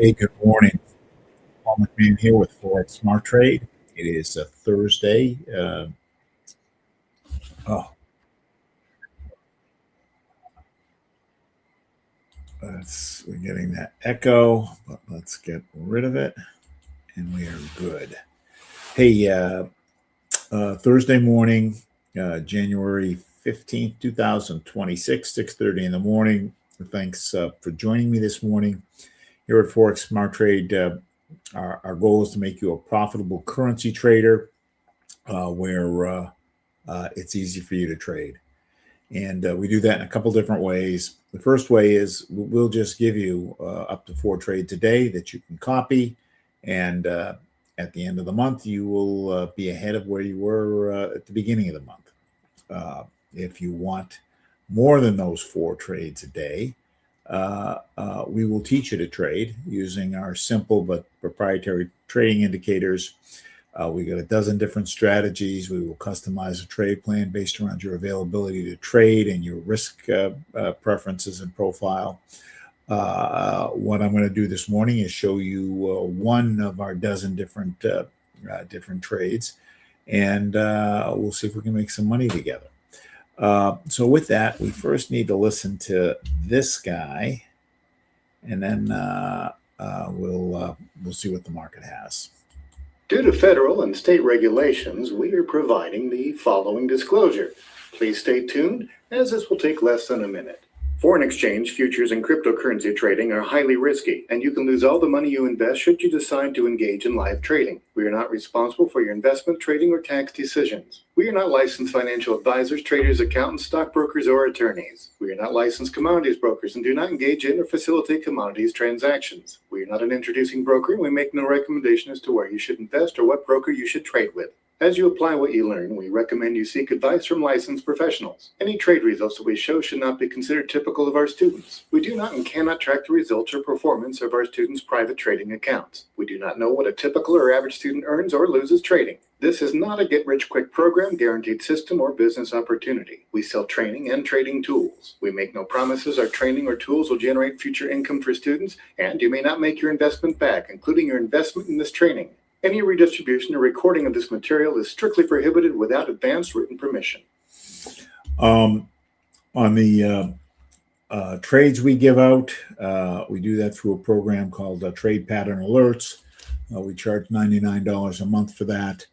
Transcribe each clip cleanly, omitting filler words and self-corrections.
Hey, good morning. Paul McMann here with Forex Smart Trade. It is a Thursday. Oh, we're getting that echo, but let's get rid of it, and we are good. Hey, Thursday morning, January 15th, 2026, 6:30 in the morning. Thanks for joining me this morning here at Forex Smart Trade. Our goal is to make you a profitable currency trader where it's easy for you to trade. And we do that in a couple different ways. The first way is we'll just give you up to 4 trades a day that you can copy. And at the end of the month, you will be ahead of where you were at the beginning of the month. If you want more than those 4 trades a day, we will teach you to trade using our simple but proprietary trading indicators. We got a dozen different strategies. We will customize a trade plan based around your availability to trade and your risk preferences and profile. What I'm going to do this morning is show you one of our dozen different trades, and we'll see if we can make some money together. So with that, we first need to listen to this guy, and then we'll see what the market has. Due to federal and state regulations, we are providing the following disclosure. Please stay tuned, as this will take less than a minute. Foreign exchange, futures, and cryptocurrency trading are highly risky, and you can lose all the money you invest should you decide to engage in live trading. We are not responsible for your investment, trading, or tax decisions. We are not licensed financial advisors, traders, accountants, stockbrokers, or attorneys. We are not licensed commodities brokers and do not engage in or facilitate commodities transactions. We are not an introducing broker, and we make no recommendation as to where you should invest or what broker you should trade with. As you apply what you learn, we recommend you seek advice from licensed professionals. Any trade results that we show should not be considered typical of our students. We do not and cannot track the results or performance of our students' private trading accounts. We do not know what a typical or average student earns or loses trading. This is not a get-rich-quick program, guaranteed system, or business opportunity. We sell training and trading tools. We make no promises our training or tools will generate future income for students, and you may not make your investment back, including your investment in this training. Any redistribution or recording of this material is strictly prohibited without advance written permission. On the trades we give out, we do that through a program called Trade Pattern Alerts. We charge $99 a month for that.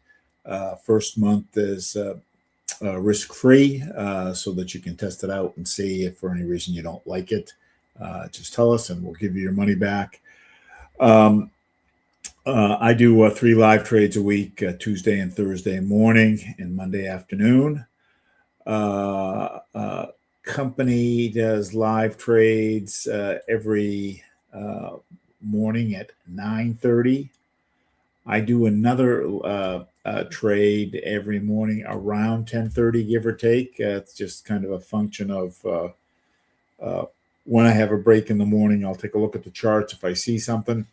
First month is risk-free, so that you can test it out and see if for any reason you don't like it. Just tell us and we'll give you your money back. I do 3 live trades a week, Tuesday and Thursday morning and Monday afternoon. Company does live trades every morning at 9:30. I do another trade every morning around 10:30, give or take. It's just kind of a function of when I have a break in the morning, I'll take a look at the charts. If I see something,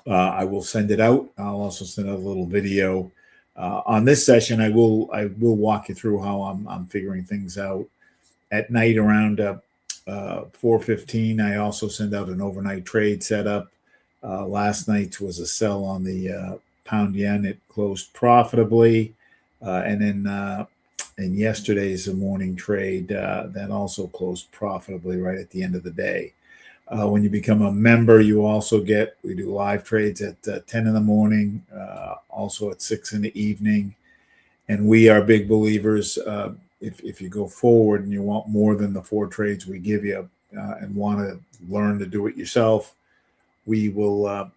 I will send it out. I'll also send out a little video. On this session, I will walk you through how I'm figuring things out. At night around 4:15, I also send out an overnight trade setup. Last night's was a sell on the pound yen. It closed profitably. And then in yesterday's morning trade, that also closed profitably right at the end of the day. When you become a member, you also we do live trades at 10 in the morning, also at 6 in the evening. And we are big believers. If you go forward and you want more than the 4 trades we give you and want to learn to do it yourself, we will.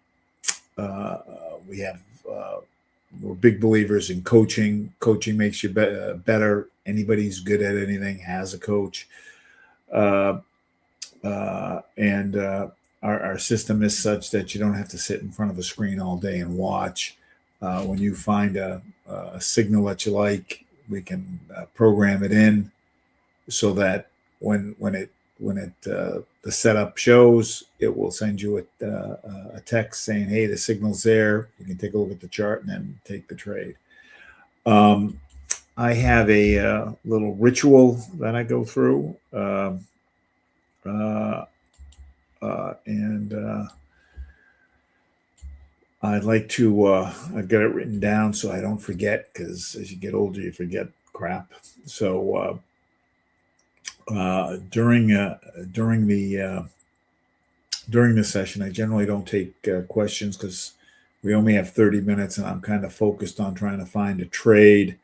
We're big believers in coaching. Coaching makes you better. Anybody who's good at anything has a coach. And our system is such that you don't have to sit in front of a screen all day and watch. When you find a signal that you like, we can program it in so that when the setup shows, it will send you a text saying, "Hey, the signal's there." You can take a look at the chart and then take the trade. I have a little ritual that I go through. I'd like to, I've got it written down so I don't forget, because as you get older, you forget crap. So during the session, I generally don't take questions because we only have 30 minutes and I'm kind of focused on trying to find a trade.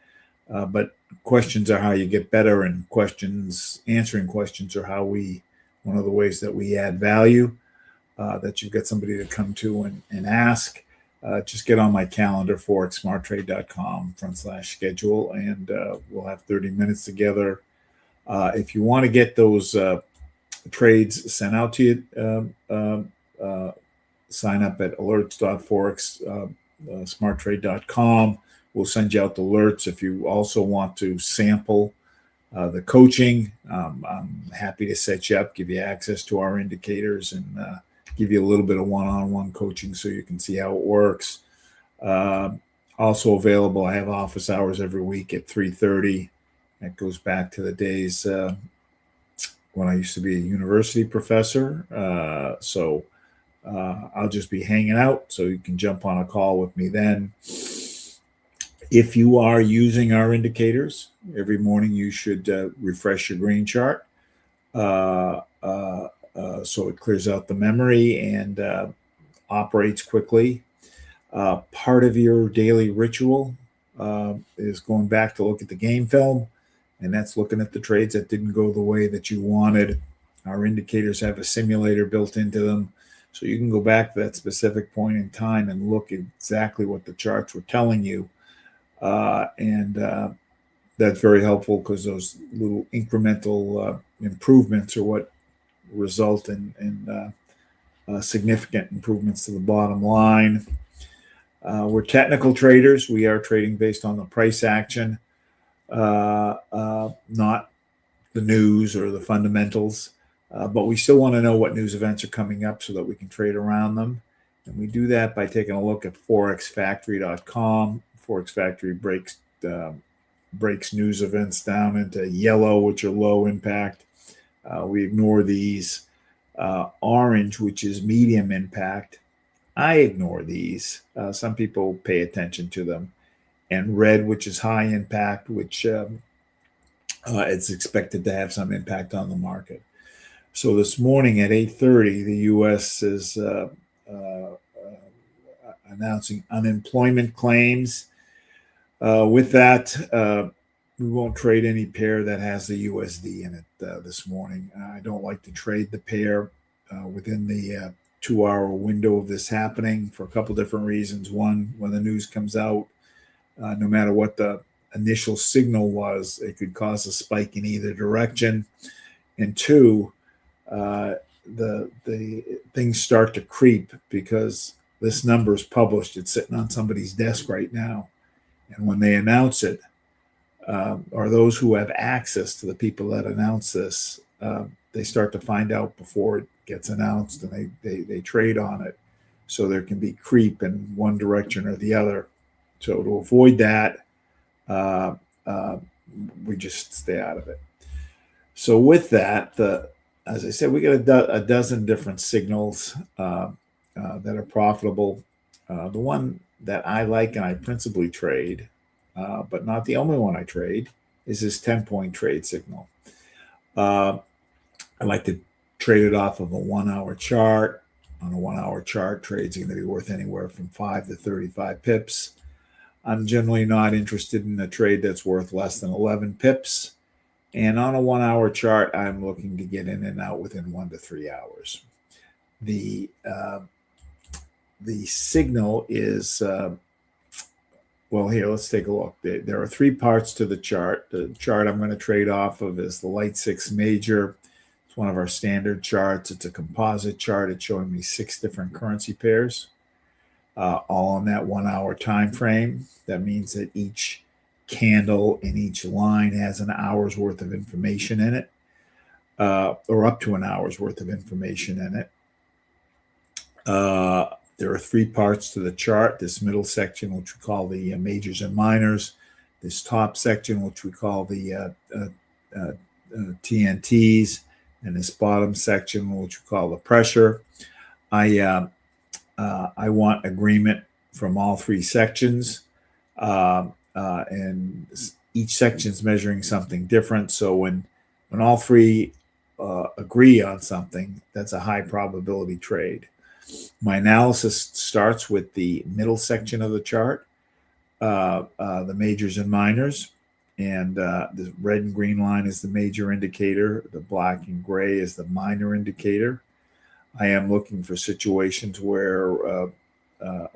But questions are how you get better, and answering questions are one of the ways that we add value, that you've got somebody to come to and ask. Just get on my calendar, forexsmarttrade.com/schedule, and we'll have 30 minutes together. If you want to get those trades sent out to you, sign up at alerts.forexsmarttrade.com. We'll send you out the alerts. If you also want to sample the coaching, I'm happy to set you up, give you access to our indicators, and give you a little bit of one-on-one coaching so you can see how it works. Also available, I have office hours every week at 3:30. That goes back to the days when I used to be a university professor. So I'll just be hanging out, so you can jump on a call with me then. If you are using our indicators, every morning you should refresh your green chart so it clears out the memory and operates quickly. Part of your daily ritual is going back to look at the game film, and that's looking at the trades that didn't go the way that you wanted. Our indicators have a simulator built into them, so you can go back to that specific point in time and look at exactly what the charts were telling you. And that's very helpful because those little incremental improvements are what result in significant improvements to the bottom line. We're technical traders. We are trading based on the price action, not the news or the fundamentals. But we still want to know what news events are coming up so that we can trade around them. And we do that by taking a look at forexfactory.com. Forex Factory breaks news events down into yellow, which are low impact. We ignore these. Orange, which is medium impact. I ignore these. Some people pay attention to them. And red, which is high impact, which it's expected to have some impact on the market. So this morning at 8:30, the U.S. is announcing unemployment claims. With that, we won't trade any pair that has the USD in it this morning. I don't like to trade the pair within the 2-hour window of this happening for a couple different reasons. One, when the news comes out, no matter what the initial signal was, it could cause a spike in either direction. And two, the things start to creep because this number is published. It's sitting on somebody's desk right now. And when they announce it, or those who have access to the people that announce this, they start to find out before it gets announced, and they trade on it. So there can be creep in one direction or the other. So to avoid that, we just stay out of it. So with that, as I said, we got a dozen different signals that are profitable. The one that I like and I principally trade, but not the only one I trade, is this 10-point trade signal. I like to trade it off of a 1-hour chart. On a 1-hour chart, trades are going to be worth anywhere from 5 to 35 pips. I'm generally not interested in a trade that's worth less than 11 pips. And on a 1-hour chart, I'm looking to get in and out within 1 to 3 hours. The signal is, well, here, let's take a look. There are 3 parts to the chart. The chart I'm going to trade off of is the Light 6 Major. It's one of our standard charts. It's a composite chart. It's showing me 6 different currency pairs, all on that 1-hour time frame. That means that each candle in each line has an hour's worth of information in it, or up to an hour's worth of information in it. There are 3 parts to the chart. This middle section, which we call the majors and minors. This top section, which we call the TNTs. And this bottom section, which we call the pressure. I want agreement from all three sections, and each section is measuring something different. So when all three agree on something, that's a high probability trade. My analysis starts with the middle section of the chart, the majors and minors, and the red and green line is the major indicator. The black and gray is the minor indicator. I am looking for situations where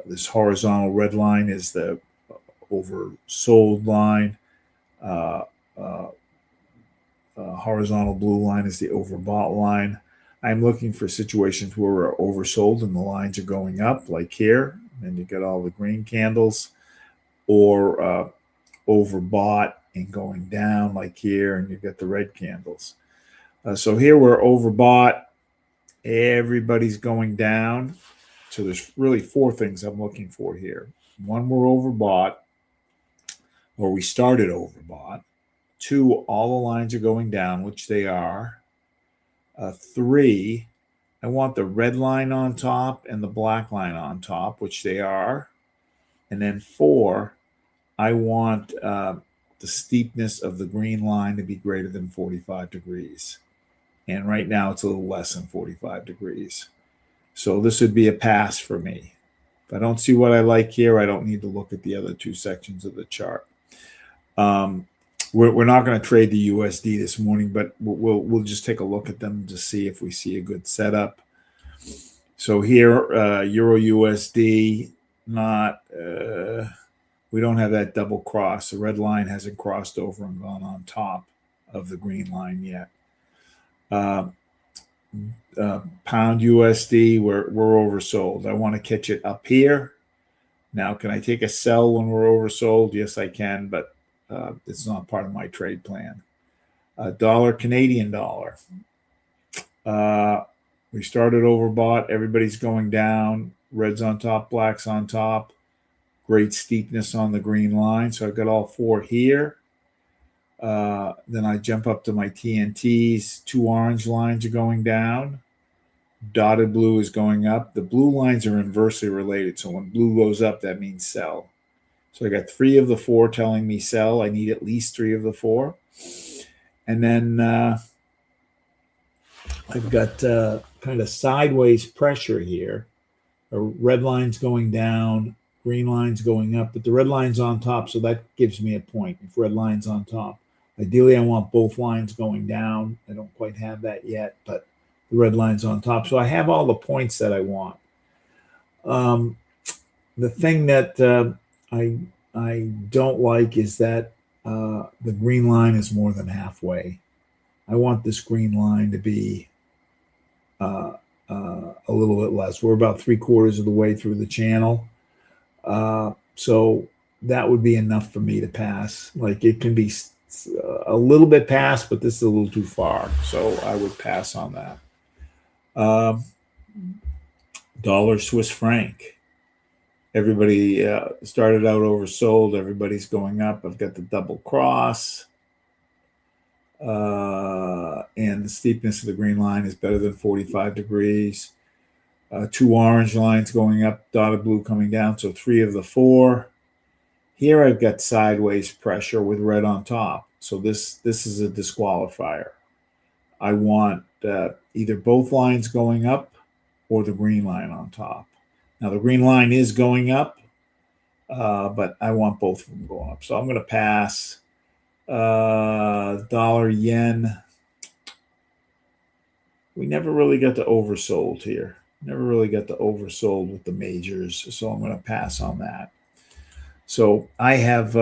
this horizontal red line is the oversold line. Horizontal blue line is the overbought line. I'm looking for situations where we're oversold and the lines are going up, like here, and you get all the green candles, or overbought and going down, like here, and you get the red candles. So here we're overbought. Everybody's going down. So there's really four things I'm looking for here. One, we're overbought, or we started overbought. Two, all the lines are going down, which they are. Three, I want the red line on top and the black line on top, which they are. And then four, I want the steepness of the green line to be greater than 45 degrees. And right now it's a little less than 45 degrees. So this would be a pass for me. If I don't see what I like here, I don't need to look at the other two sections of the chart. We're not going to trade the USD this morning, but we'll just take a look at them to see if we see a good setup. So here, Euro USD, we don't have that double cross. The red line hasn't crossed over and gone on top of the green line yet. Pound USD, we're oversold. I want to catch it up here. Now, can I take a sell when we're oversold? Yes, I can, but it's not part of my trade plan. Dollar Canadian dollar. We started overbought. Everybody's going down. Red's on top, black's on top. Great steepness on the green line. So I've got all four here. Then I jump up to my TNTs. Two orange lines are going down. Dotted blue is going up. The blue lines are inversely related. So when blue goes up, that means sell. So I got 3 of the 4 telling me sell. I need at least 3 of the 4. And then I've got kind of sideways pressure here. A red line's going down, green line's going up, but the red line's on top, so that gives me a point if red line's on top. Ideally, I want both lines going down. I don't quite have that yet, but the red line's on top. So I have all the points that I want. The thing that I don't like is that the green line is more than halfway. I want this green line to be a little bit less. We're about 3/4 of the way through the channel. So that would be enough for me to pass. Like it can be a little bit past, but this is a little too far. So I would pass on that. Dollar Swiss franc. Everybody started out oversold. Everybody's going up. I've got the double cross. And the steepness of the green line is better than 45 degrees. 2 orange lines going up, dotted blue coming down. So 3 of the 4. Here I've got sideways pressure with red on top. So this is a disqualifier. I want either both lines going up or the green line on top. Now the green line is going up, but I want both of them going up. So I'm going to pass. Dollar yen. We never really got to oversold here. Never really got to oversold with the majors. So I'm going to pass on that. So I have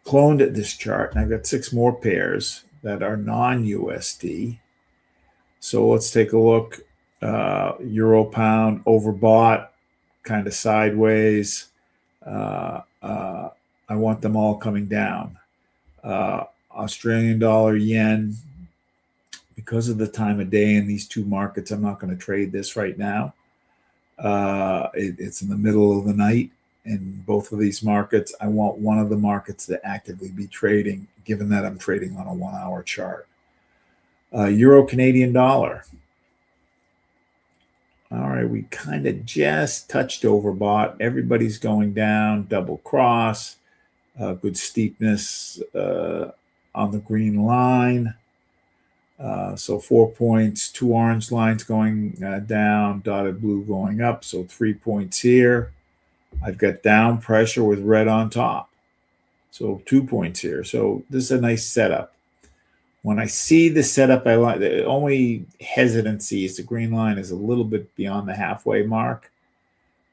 cloned at this chart, and I've got 6 more pairs that are non-USD. So let's take a look. Euro pound overbought, kind of sideways. I want them all coming down. Australian dollar yen, because of the time of day in these two markets, I'm not going to trade this right now. It's in the middle of the night in both of these markets. I want one of the markets to actively be trading, given that I'm trading on a 1-hour chart. Euro Canadian dollar. All right, we kind of just touched overbought. Everybody's going down, double cross, good steepness on the green line. So 4 points, 2 orange lines going down, dotted blue going up. So 3 points here. I've got down pressure with red on top. So 2 points here. So this is a nice setup. When I see the setup, I like the only hesitancy is the green line is a little bit beyond the halfway mark,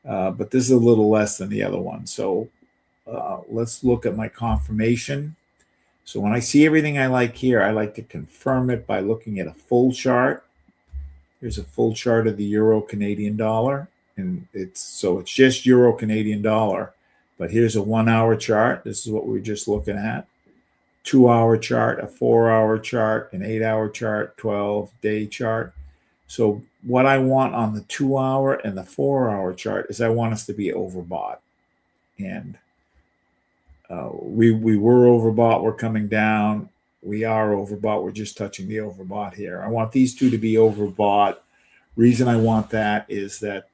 but this is a little less than the other one. So let's look at my confirmation. So when I see everything I like here, I like to confirm it by looking at a full chart. Here's a full chart of the euro Canadian dollar, and it's just euro Canadian dollar. But here's a 1 hour chart. This is what we were just looking at. 2 hour chart, a 4 hour chart, an 8 hour chart, 12-day chart. So what I want on the 2 hour and the 4 hour chart is I want us to be overbought. And we were overbought. We're coming down. We are overbought. We're just touching the overbought here. I want these two to be overbought. Reason I want that is that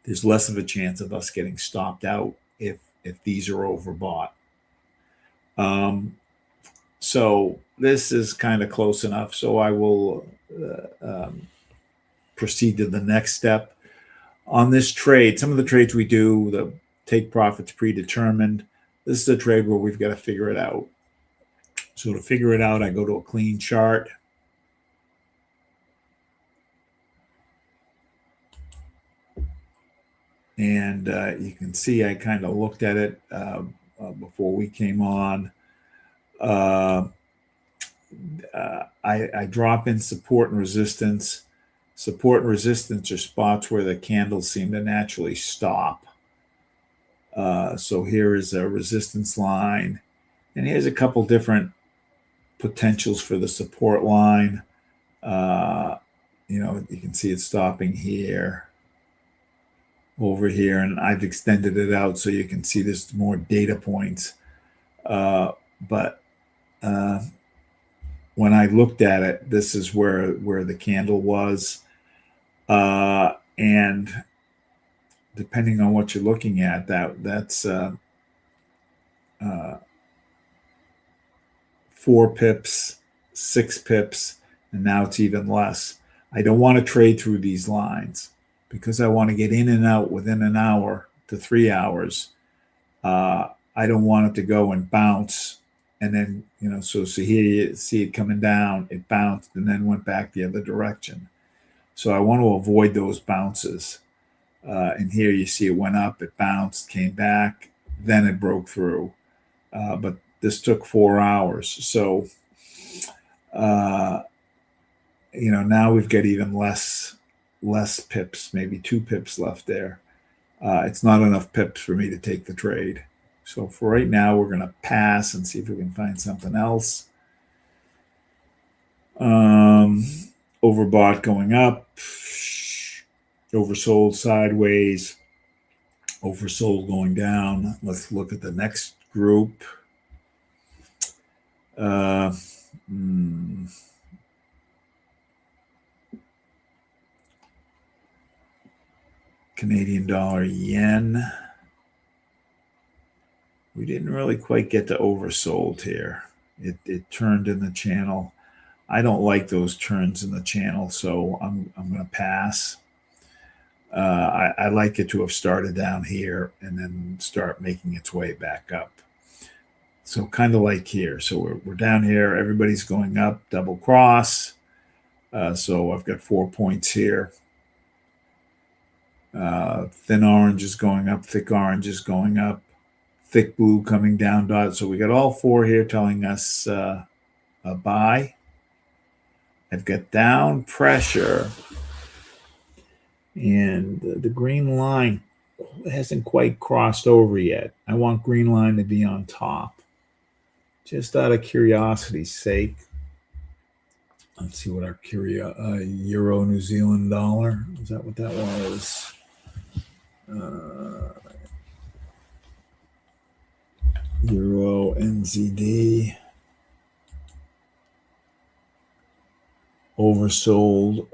there's less of a chance of us getting stopped out if these are overbought. So this is kind of close enough. So I will proceed to the next step on this trade. Some of the trades we do, the take profits predetermined. This is a trade where we've got to figure it out. So to figure it out, I go to a clean chart. And you can see I kind of looked at it before we came on. I drop in support and resistance. Support and resistance are spots where the candles seem to naturally stop. So here is a resistance line. And here's a couple different potentials for the support line. You can see it stopping here, over here, and I've extended it out so you can see there's more data points. But when I looked at it, this is where the candle was. And depending on what you're looking at, that's 4 pips, 6 pips, and now it's even less. I don't want to trade through these lines because I want to get in and out within an hour to 3 hours. I don't want it to go and bounce. And then, so here you see it coming down, it bounced and then went back the other direction. So I want to avoid those bounces. And here you see it went up, it bounced, came back, then it broke through. But this took 4 hours. So, now we've got even less pips, maybe 2 pips left there. It's not enough pips for me to take the trade. So for right now, we're going to pass and see if we can find something else. Overbought going up, oversold sideways, oversold going down. Let's look at the next group. Canadian dollar yen. We didn't really quite get to oversold here. It turned in the channel. I don't like those turns in the channel, so I'm going to pass. I like it to have started down here and then start making its way back up. So kind of like here. So we're down here. Everybody's going up, double cross. So I've got 4 points here. Thin orange is going up, thick orange is going up, thick blue coming down dot. So we got all 4 here telling us a buy. I've got down pressure, and the green line hasn't quite crossed over yet. I want green line to be on top. Just out of curiosity's sake. Let's see what our Euro New Zealand dollar, is that what that was? Euro NZD. oversold.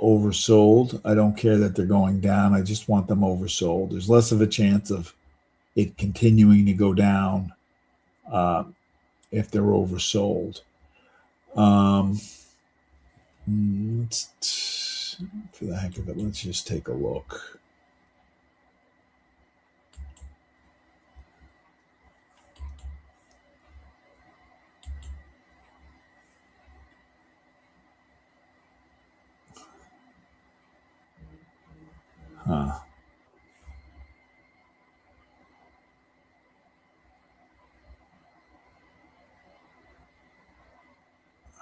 I don't care that they're going down. I just want them oversold. There's less of a chance of it continuing to go down if they're oversold. For the heck of it, let's just take a look.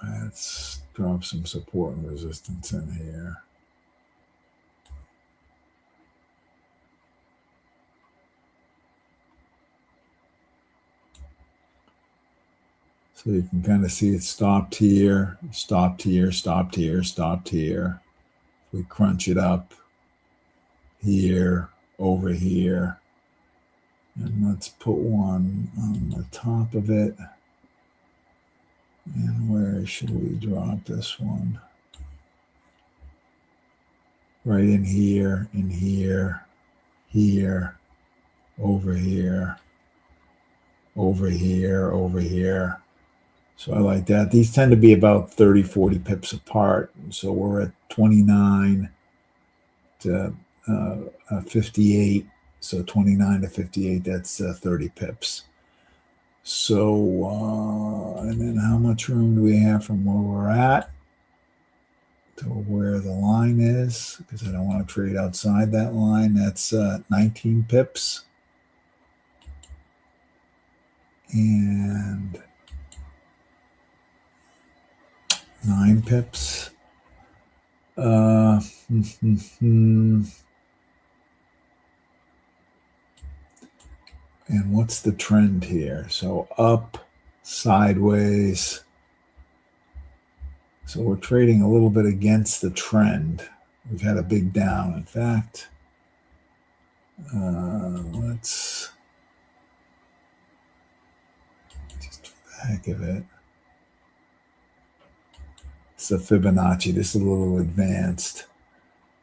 Let's drop some support and resistance in here. So you can kind of see it stopped here, stopped here, stopped here, stopped here. We crunch it up here, over here. And let's put one on the top of it. And where should we drop this one? Right in here, here, over here, over here, over here. So I like that. These tend to be about 30, 40 pips apart. So we're at 29 to 58. So 29 to 58, that's 30 pips. So, and then how much room do we have from where we're at to where the line is? Because I don't want to trade outside that line. That's 19 pips. And 9 pips. And what's the trend here? So up, sideways. So we're trading a little bit against the trend. We've had a big down. In fact, let's just for the heck of it. It's a Fibonacci. This is a little advanced.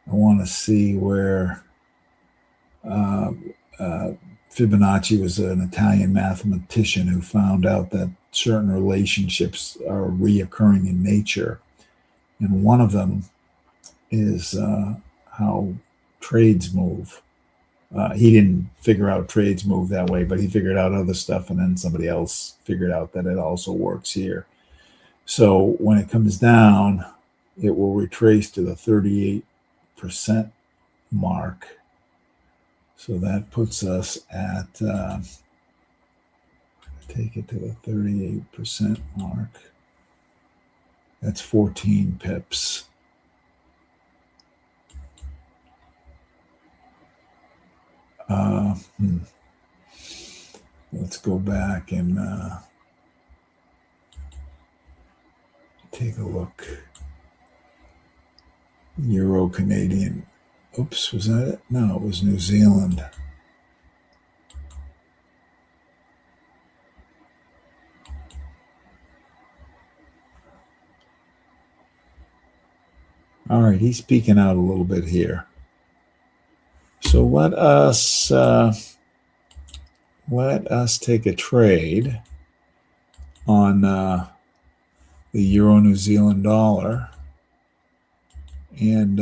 I want to see where Fibonacci was an Italian mathematician who found out that certain relationships are reoccurring in nature. And one of them is how trades move. He didn't figure out trades move that way, but he figured out other stuff, and then somebody else figured out that it also works here. So when it comes down, it will retrace to the 38% mark. So that puts us at, take it to the 38% mark. That's 14 pips. Let's go back and take a look. Euro Canadian. Oops, was that it? No, it was New Zealand. All right, he's peeking out a little bit here. So let us take a trade on the Euro New Zealand dollar, and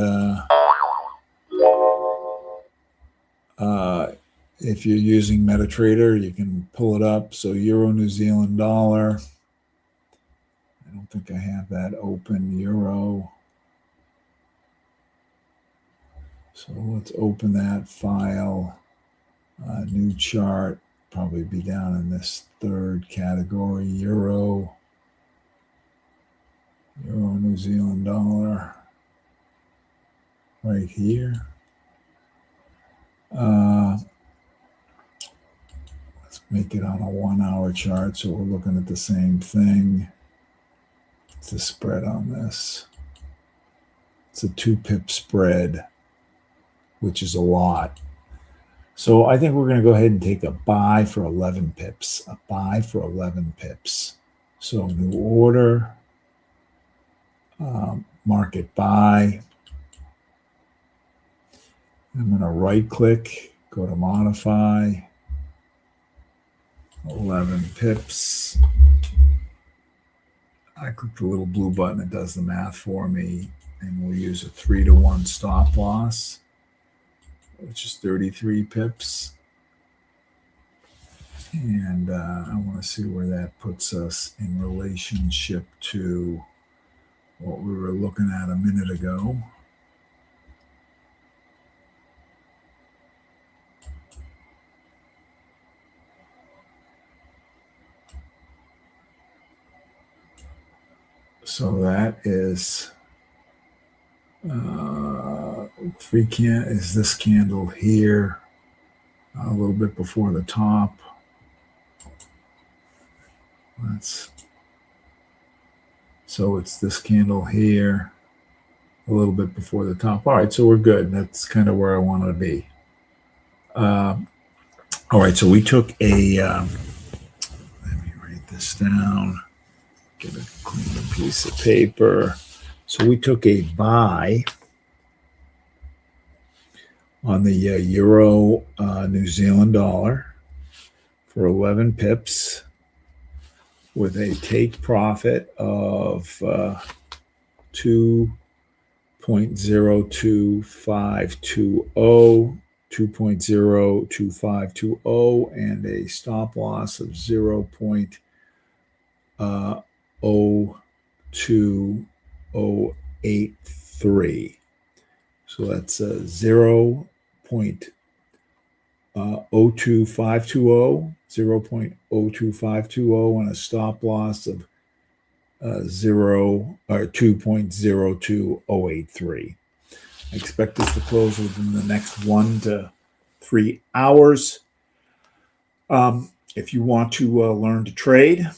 if you're using MetaTrader, you can pull it up. So Euro New Zealand dollar. I don't think I have that open. Euro. So let's open that file. New chart. Probably be down in this third category. Euro New Zealand dollar. Right here. Let's make it on a 1 hour chart so we're looking at the same thing. It's a spread on this. It's a 2 pip spread, which is a lot. So I think we're going to go ahead and take a buy for 11 pips. A buy for 11 pips. So new order. market buy. I'm going to right click, go to modify, 11 pips. I click the little blue button, it does the math for me, and we'll use a 3-to-1 stop loss, which is 33 pips. And I want to see where that puts us in relationship to what we were looking at a minute ago. So that is is this candle here, a little bit before the top. So it's this candle here, a little bit before the top. All right, so we're good. That's kind of where I wanted to be. All right, so we took a, let me write this down, get a clean piece of paper. So we took a buy on the Euro New Zealand dollar for 11 pips with a take profit of 2.02520, 2.02520, and a stop loss of 0.02083. So that's 0.02520, 0.02520, and a stop loss of 2.02083. I expect this to close within the next 1 to 3 hours. If you want to learn to trade,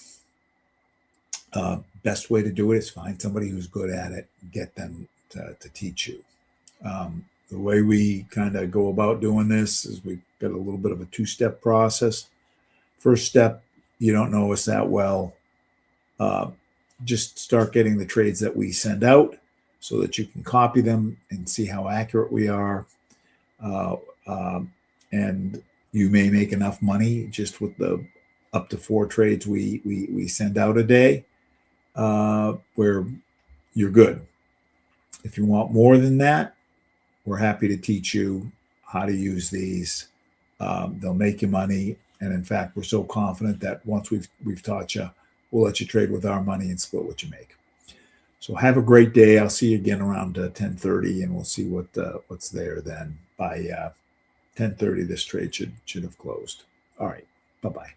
best way to do it is find somebody who's good at it, get them to teach you. The way we kind of go about doing this is we've got a little bit of a 2-step process. First step, you don't know us that well. Just start getting the trades that we send out so that you can copy them and see how accurate we are. And you may make enough money just with the up to 4 trades we send out a day, where you're good. If you want more than that, we're happy to teach you how to use these. They'll make you money. And in fact, we're so confident that once we've taught you, we'll let you trade with our money and split what you make. So have a great day. I'll see you again around 10:30, and we'll see what's there then. By 10:30, this trade should have closed. All right. Bye-bye.